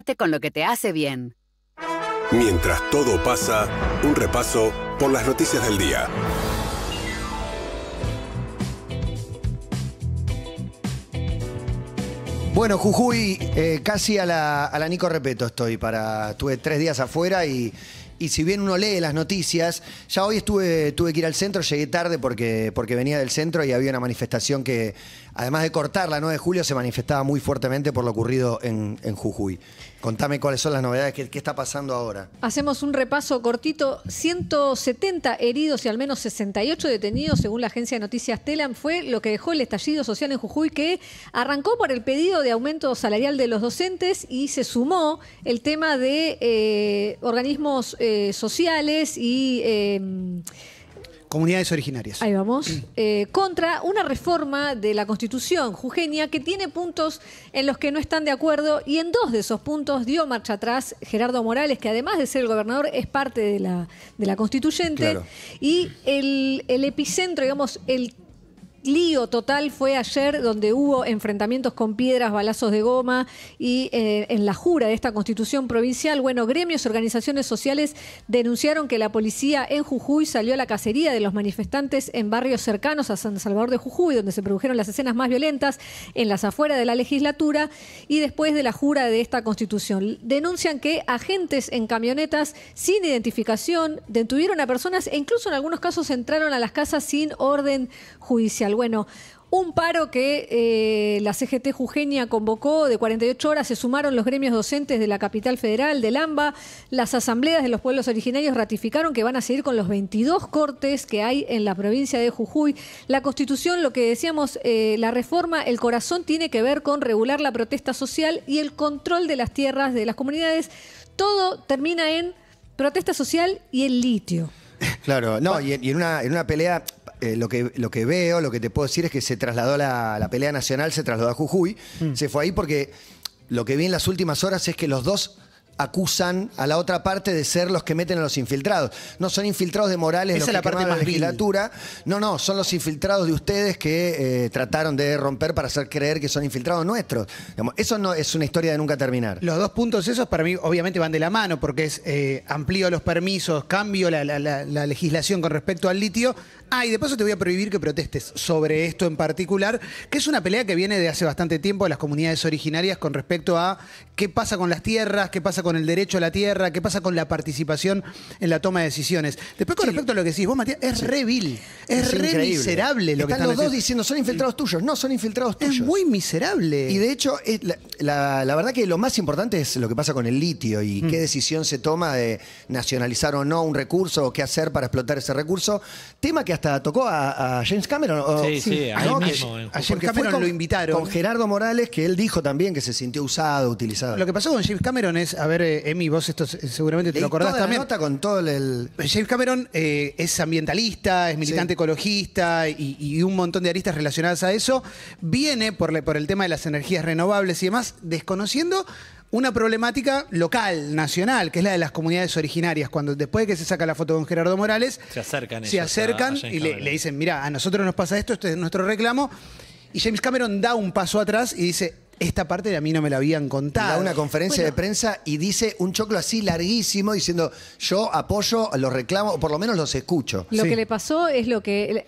quedarte con lo que te hace bien. Mientras todo pasa, un repaso por las noticias del día. Bueno, Jujuy, casi a la Nico Repetto estoy. Tuve 3 días afuera y si bien uno lee las noticias, ya hoy tuve que ir al centro, llegué tarde porque venía del centro y había una manifestación que, además de cortar la 9 de julio, se manifestaba muy fuertemente por lo ocurrido en Jujuy. Contame cuáles son las novedades, qué está pasando ahora. Hacemos un repaso cortito. 170 heridos y al menos 68 detenidos, según la agencia de noticias Telam, fue lo que dejó el estallido social en Jujuy, que arrancó por el pedido de aumento salarial de los docentes y se sumó el tema de organismos sociales y... comunidades originarias. Ahí vamos. Contra una reforma de la Constitución jujeña que tiene puntos en los que no están de acuerdo, y en 2 de esos puntos dio marcha atrás Gerardo Morales, que además de ser el gobernador es parte de la constituyente. Claro. Y el epicentro, digamos, el lío total fue ayer, donde hubo enfrentamientos con piedras, balazos de goma y en la jura de esta constitución provincial. Bueno, gremios y organizaciones sociales denunciaron que la policía en Jujuy salió a la cacería de los manifestantes en barrios cercanos a San Salvador de Jujuy, donde se produjeron las escenas más violentas en las afueras de la legislatura y después de la jura de esta constitución. Denuncian que agentes en camionetas sin identificación detuvieron a personas e incluso en algunos casos entraron a las casas sin orden judicial. Bueno, un paro que la CGT jujeña convocó de 48 horas, se sumaron los gremios docentes de la capital federal, del AMBA. Las asambleas de los pueblos originarios ratificaron que van a seguir con los 22 cortes que hay en la provincia de Jujuy. La Constitución, lo que decíamos, la reforma, el corazón tiene que ver con regular la protesta social y el control de las tierras de las comunidades. Todo termina en protesta social y el litio. Claro, no, y en una pelea... Lo que veo, lo que te puedo decir es que se trasladó la pelea nacional, se trasladó a Jujuy. Se fue ahí porque lo que vi en las últimas horas es que los dos acusan a la otra parte de ser los que meten a los infiltrados. No son infiltrados de Morales los que quemaron la legislatura. No, son los infiltrados de ustedes que trataron de romper para hacer creer que son infiltrados nuestros. Digamos, eso no es una historia de nunca terminar. Los 2 puntos esos para mí obviamente van de la mano, porque es amplío los permisos, cambio la legislación con respecto al litio. Y de paso te voy a prohibir que protestes sobre esto en particular, que es una pelea que viene de hace bastante tiempo de las comunidades originarias con respecto a qué pasa con las tierras, qué pasa con el derecho a la tierra, qué pasa con la participación en la toma de decisiones. Después, con respecto a lo que decís vos, Matías, es re vil, es re miserable lo que están los dos diciendo, son infiltrados tuyos. No, son infiltrados tuyos. Es muy miserable. Y de hecho, la verdad que lo más importante es lo que pasa con el litio y qué decisión se toma de nacionalizar o no un recurso o qué hacer para explotar ese recurso. Tema que hasta tocó a James Cameron. Sí, ahí mismo. A James Cameron lo invitaron. Con Gerardo Morales, que él dijo también que se sintió usado, utilizado. Lo que pasó con James Cameron es, a ver, Emi, vos esto seguramente te lo acordás toda también. La nota con todo James Cameron es ambientalista, es militante ecologista y un montón de aristas relacionadas a eso. Viene por el tema de las energías renovables y demás, desconociendo una problemática local, nacional, que es la de las comunidades originarias. Cuando después de que se saca la foto con Gerardo Morales, se acercan y le dicen, mira, a nosotros nos pasa esto, este es nuestro reclamo. Y James Cameron da un paso atrás y dice, esta parte a mí no me la habían contado. Da una conferencia de prensa y dice un choclo así larguísimo diciendo, yo apoyo, los reclamo, o por lo menos los escucho. Lo que le pasó es lo que...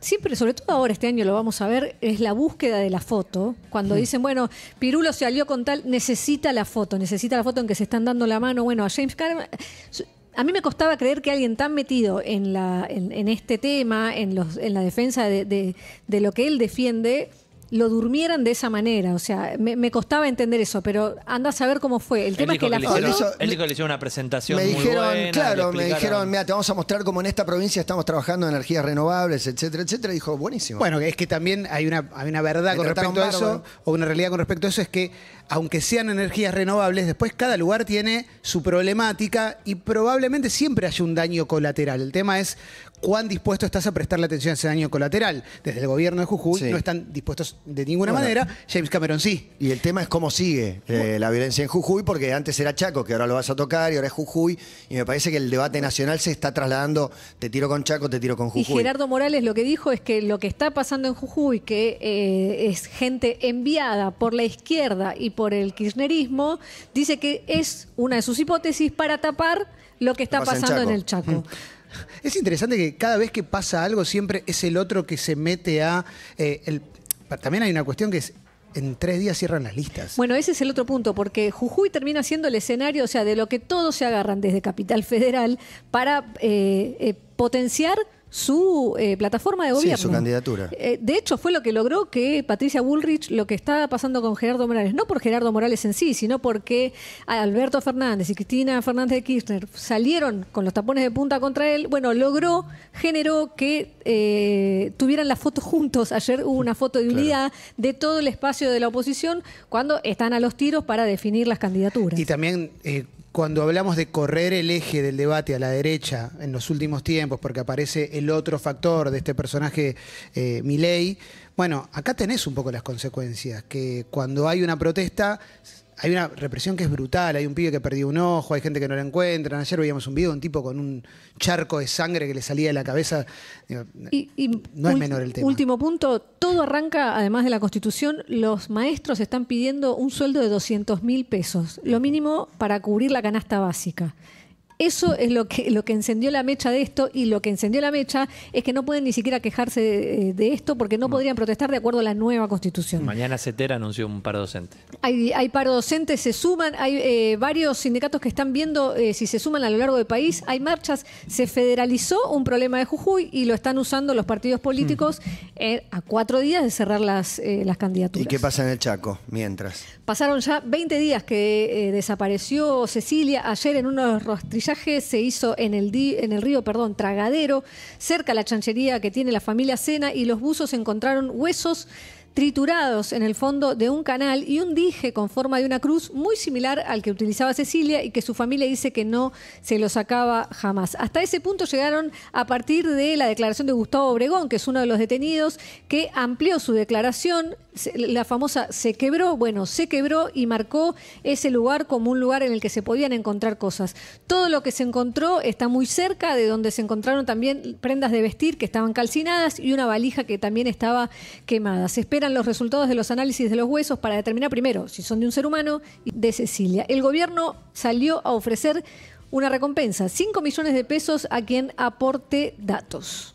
siempre, sobre todo ahora, este año lo vamos a ver, es la búsqueda de la foto. Cuando dicen, bueno, Pirulo se alió con tal, necesita la foto en que se están dando la mano. Bueno, a James Cameron... A mí me costaba creer que alguien tan metido en este tema, en la defensa de lo que él defiende, lo durmieran de esa manera. O sea, me costaba entender eso, pero anda a saber cómo fue. El tema es que la foto... Él dijo que le hicieron una presentación muy buena. Me dijeron, mira, te vamos a mostrar cómo en esta provincia estamos trabajando en energías renovables, etcétera, etcétera. Y dijo, buenísimo. Bueno, es que también hay una verdad con respecto a eso, o una realidad con respecto a eso, es que aunque sean energías renovables, después cada lugar tiene su problemática y probablemente siempre haya un daño colateral. El tema es cuán dispuesto estás a prestarle atención a ese daño colateral. Desde el gobierno de Jujuy Sí. no están dispuestos de ninguna Bueno. manera. James Cameron sí. Y el tema es cómo sigue la violencia en Jujuy, porque antes era Chaco, que ahora lo vas a tocar, y ahora es Jujuy, y me parece que el debate nacional se está trasladando, te tiro con Chaco, te tiro con Y Jujuy. Gerardo Morales lo que dijo es que lo que está pasando en Jujuy, que es gente enviada por la izquierda y por el kirchnerismo, dice que es una de sus hipótesis para tapar lo que está Lo pasa en pasando en Chaco. el Chaco. Es interesante que cada vez que pasa algo siempre es el otro que se mete a... también hay una cuestión que es, en 3 días cierran las listas. Bueno, ese es el otro punto, porque Jujuy termina siendo el escenario, o sea, de lo que todos se agarran desde Capital Federal para potenciar su plataforma de Sí, gobierno. su candidatura. De hecho, fue lo que logró que Patricia Bullrich, lo que está pasando con Gerardo Morales, no por Gerardo Morales en sí, sino porque Alberto Fernández y Cristina Fernández de Kirchner salieron con los tapones de punta contra él. Bueno, generó que tuvieran la foto juntos. Ayer hubo una foto de unidad de todo el espacio de la oposición cuando están a los tiros para definir las candidaturas. Y también cuando hablamos de correr el eje del debate a la derecha en los últimos tiempos, porque aparece el otro factor de este personaje, Milei, bueno, acá tenés un poco las consecuencias, que cuando hay una protesta hay una represión que es brutal, hay un pibe que perdió un ojo, hay gente que no lo encuentran. Ayer veíamos un video de un tipo con un charco de sangre que le salía de la cabeza. Digo, no es menor el tema. Último punto, todo arranca, además de la Constitución, los maestros están pidiendo un sueldo de 200.000 pesos, lo mínimo para cubrir la canasta básica. Eso es lo que encendió la mecha de esto, y lo que encendió la mecha es que no pueden ni siquiera quejarse de esto porque no podrían protestar de acuerdo a la nueva Constitución. Mañana CETERA anunció un paro docente. Hay paro docente, se suman, hay varios sindicatos que están viendo si se suman a lo largo del país, hay marchas, se federalizó un problema de Jujuy y lo están usando los partidos políticos a 4 días de cerrar las candidaturas. ¿Y qué pasa en el Chaco mientras? Pasaron ya 20 días que desapareció Cecilia. Ayer en uno de los rastrillajes se hizo en el río Tragadero, cerca a la chanchería que tiene la familia Sena, y los buzos encontraron huesos triturados en el fondo de un canal y un dije con forma de una cruz muy similar al que utilizaba Cecilia y que su familia dice que no se lo sacaba jamás. Hasta ese punto llegaron a partir de la declaración de Gustavo Obregón, que es uno de los detenidos, que amplió su declaración, la famosa se quebró y marcó ese lugar como un lugar en el que se podían encontrar cosas. Todo lo que se encontró está muy cerca de donde se encontraron también prendas de vestir que estaban calcinadas y una valija que también estaba quemada. Se esperan los resultados de los análisis de los huesos para determinar primero si son de un ser humano y de Cecilia. El gobierno salió a ofrecer una recompensa, 5 millones de pesos a quien aporte datos.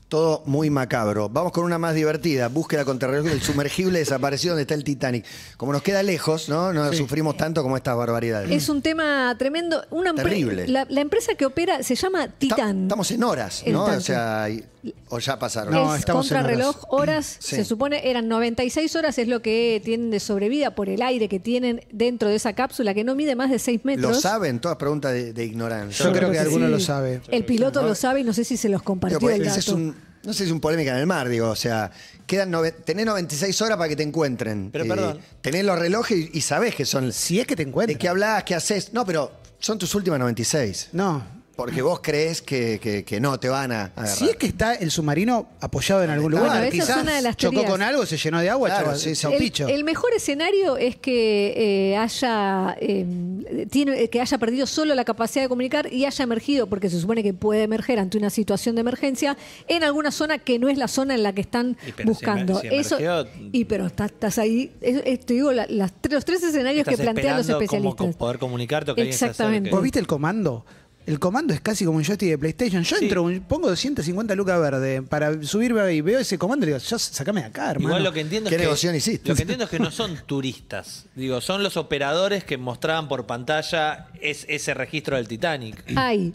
Todo muy macabro. Vamos con una más divertida. Búsqueda contrarreloj del sumergible desaparecido donde está el Titanic. Como nos queda lejos, no sufrimos tanto como estas barbaridades. Es un tema tremendo. Terrible. La empresa que opera se llama Titán. Estamos en horas, El ¿no? tanque. O sea, o ya pasaron. No, es estamos en contrarreloj, horas, Sí. se supone eran 96 horas, es lo que tienen de sobrevida por el aire que tienen dentro de esa cápsula que no mide más de 6 metros. ¿Lo saben? Todas preguntas de ignorancia. Yo creo que Sí. alguno lo sabe. El piloto lo sabe y no sé si se los compartió Digo, el pues, ese dato. no sé si es un polémica en el mar, digo, o sea, tenés 96 horas para que te encuentren. Pero perdón. Tenés los relojes y sabés que son... Si es que te ¿De encuentras. qué hablás? ¿Qué haces? No, pero son tus últimas 96. No. Porque vos crees que no te van a agarrar. Si es que está el submarino apoyado en algún Bueno, lugar, esa es quizás una de las chocó teorías. con algo, se llenó de agua, Claro, chau, sí, sí. chau, picho. El mejor escenario es que haya perdido solo la capacidad de comunicar y haya emergido, porque se supone que puede emerger ante una situación de emergencia, en alguna zona que no es la zona en la que están pero buscando. si emergió- Pero estás ahí. Te digo, los 3 escenarios que Estás plantean los esperando cómo especialistas. poder comunicarte o que alguien se Exactamente. acerque. ¿Vos viste el comando? El comando es casi como un joystick de PlayStation. Yo Sí. entro, pongo 250 lucas verde para subirme y veo ese comando y digo, yo sacame de acá, hermano. Igual lo que entiendo ¿Qué es que negocio hiciste? lo que entiendo es que no son turistas. Digo, son los operadores que mostraban por pantalla ese registro del Titanic. Hay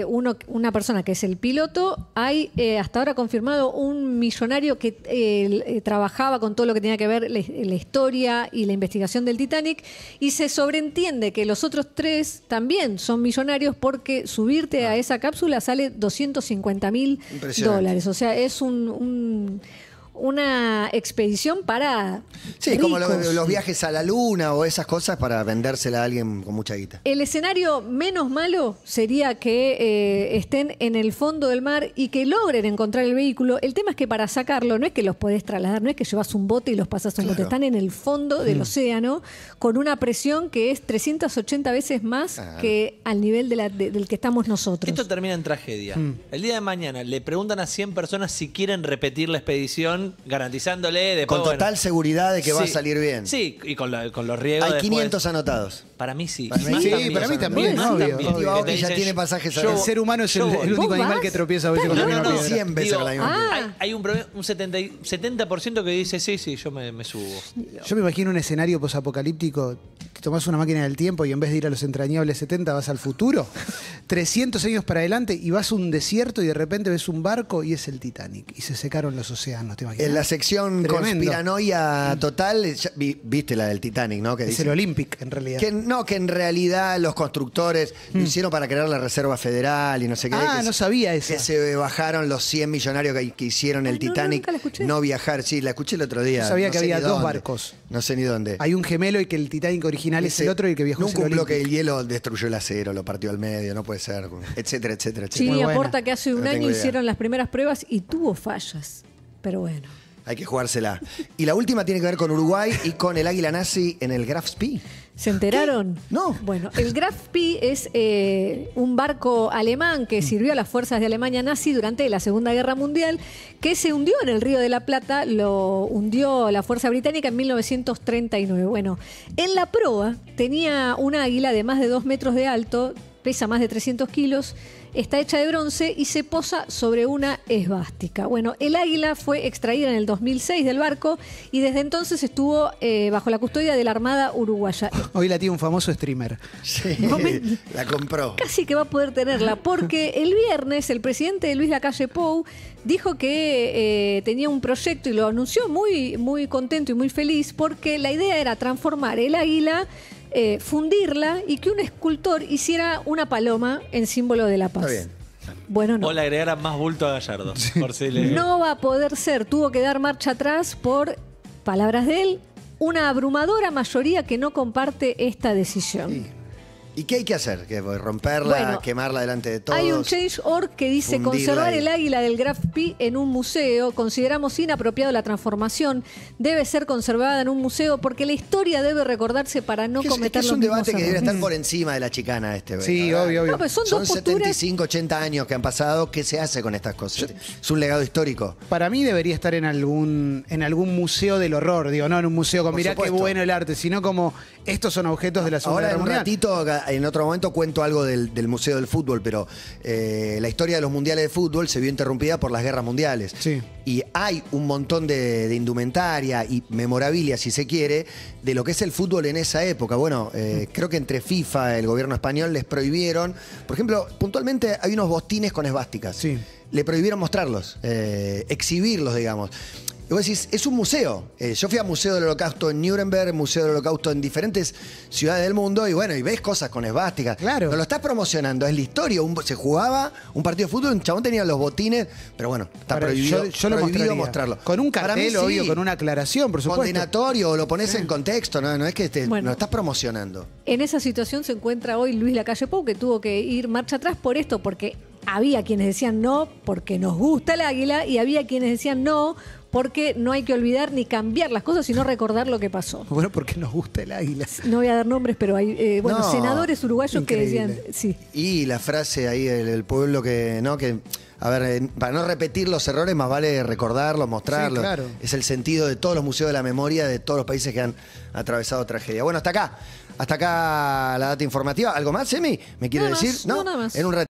una persona que es el piloto, hay hasta ahora confirmado un millonario que trabajaba con todo lo que tenía que ver la historia y la investigación del Titanic, y se sobreentiende que los otros 3 también son millonarios porque subirte a esa cápsula sale $250.000. Impresionante. O sea, es una expedición para Sí, como ricos. los viajes a la luna o esas cosas para vendérsela a alguien con mucha guita. El escenario menos malo sería que estén en el fondo del mar y que logren encontrar el vehículo. El tema es que para sacarlo no es que los podés trasladar, no es que llevas un bote y los pasas a un bote. Claro. Están en el fondo del océano con una presión que es 380 veces más que al nivel del que estamos nosotros. Esto termina en tragedia. El día de mañana le preguntan a 100 personas si quieren repetir la expedición, garantizándole después, Con total seguridad de que va a sí, salir bien. Sí, y con los riesgos. Hay después. 500 anotados. Para mí sí. Para mí Más sí, también. para mí también, Más obvio. también. Obvio, Que te que ya dicen, tiene pasajes a El ver. ser humano es el yo voy. único ¿Vos animal vas? que tropieza a veces con la No, misma no, no. piedra. 100 veces con la misma piedra. Hay un 70% que dice sí, yo me subo. Yo me imagino un escenario posapocalíptico que tomás una máquina del tiempo y en vez de ir a los entrañables 70 vas al futuro, 300 años para adelante y vas a un desierto y de repente ves un barco y es el Titanic y se secaron los océanos, ¿te imaginas? En la sección Tremendo. conspiranoia total, viste la del Titanic, ¿no? Que Es dice el Olympic en realidad. que en realidad los constructores lo hicieron para crear la Reserva Federal y no sé qué. Ah, que no se- sabía esa. Que se bajaron los 100 millonarios que hicieron el Ay, no, Titanic. nunca la escuché. No viajar, sí, la escuché el otro día. Yo sabía que sé había ni dos dónde. barcos. No sé ni dónde. Hay un gemelo y que el Titanic original es el otro y el que viajó es Nunca el un bloque de Olympic. hielo destruyó el acero, lo partió al medio, no puede ser, etcétera, etcétera, etcétera. Sí, Muy buena. aporta que hace un No tengo año idea. hicieron las primeras pruebas y tuvo fallas. Pero bueno. Hay que jugársela. Y la última tiene que ver con Uruguay y con el águila nazi en el Graf Spee. ¿Se enteraron? No. Bueno, el Graf Spee es un barco alemán que sirvió a las fuerzas de Alemania nazi durante la Segunda Guerra Mundial, que se hundió en el Río de la Plata, lo hundió la Fuerza Británica en 1939. Bueno, en la proa tenía un águila de más de 2 metros de alto, pesa más de 300 kilos, está hecha de bronce y se posa sobre una esvástica. Bueno, el águila fue extraída en el 2006 del barco y desde entonces estuvo bajo la custodia de la Armada Uruguaya. Hoy la tiene un famoso streamer. Sí, la compró. Casi que va a poder tenerla, porque el viernes el presidente Luis Lacalle Pou dijo que tenía un proyecto y lo anunció muy, muy contento y muy feliz, porque la idea era transformar el águila, fundirla y que un escultor hiciera una paloma en símbolo de la paz. Está bien. Bueno, no. O le agregaran más bulto a Gallardo. Por si le... No va a poder ser, tuvo que dar marcha atrás por, palabras de él, una abrumadora mayoría que no comparte esta decisión. Sí. ¿Y qué hay que hacer? ¿Que romperla, Bueno, quemarla delante de todos? Hay un Change.org que dice fundirla conservar y- el águila del Graf Spee en un museo. Consideramos inapropiado la transformación. Debe ser conservada en un museo porque la historia debe recordarse para no Es cometer un los mismos debate que debe errores. estar por encima de la chicana este. Sí, ¿verdad? obvio, obvio. No, pues son Son dos posturas. 75, 80 años que han pasado. ¿Qué se hace con estas cosas? Es un legado histórico. Para mí debería estar en algún museo del horror, digo, no en un museo con Por mirá qué supuesto. bueno el arte, sino como estos son objetos de la Segunda Ahora Guerra en un Mundial. ratito, en otro momento cuento algo del Museo del Fútbol, pero la historia de los mundiales de fútbol se vio interrumpida por las guerras mundiales. Sí. Y hay un montón de indumentaria y memorabilia, si se quiere, de lo que es el fútbol en esa época. Bueno, creo que entre FIFA, el gobierno español, les prohibieron, por ejemplo, puntualmente hay unos botines con esvásticas. Sí. Le prohibieron mostrarlos, exhibirlos, digamos. Y vos decís, es un museo. Yo fui al Museo del Holocausto en Nuremberg, Museo del Holocausto en diferentes ciudades del mundo, y bueno, y ves cosas con esvásticas. Claro. No lo estás promocionando, es la historia. Se jugaba un partido de fútbol, un chabón tenía los botines, pero bueno, está Ahora, prohibido, yo lo prohibido mostraría. mostrarlo. Con un Para mí, cartel, sí. obvio, con una aclaración, por supuesto. Condenatorio, lo pones en contexto, no es que Bueno. lo estás promocionando. En esa situación se encuentra hoy Luis Lacalle Pou, que tuvo que ir marcha atrás por esto, porque había quienes decían no porque nos gusta el águila y había quienes decían no porque no hay que olvidar ni cambiar las cosas, sino recordar lo que pasó. Bueno, porque nos gusta el águila. No voy a dar nombres, pero hay No, senadores uruguayos increíble. que decían sí. Y la frase ahí del pueblo que, ¿no? Que, a ver, para no repetir los errores, más vale recordarlos, mostrarlos. Sí, claro. Es el sentido de todos los museos de la memoria de todos los países que han atravesado tragedia. Bueno, hasta acá la data informativa. ¿Algo más, Emi? ¿Me quiere Nada más, decir? no, nada más. En un ratito.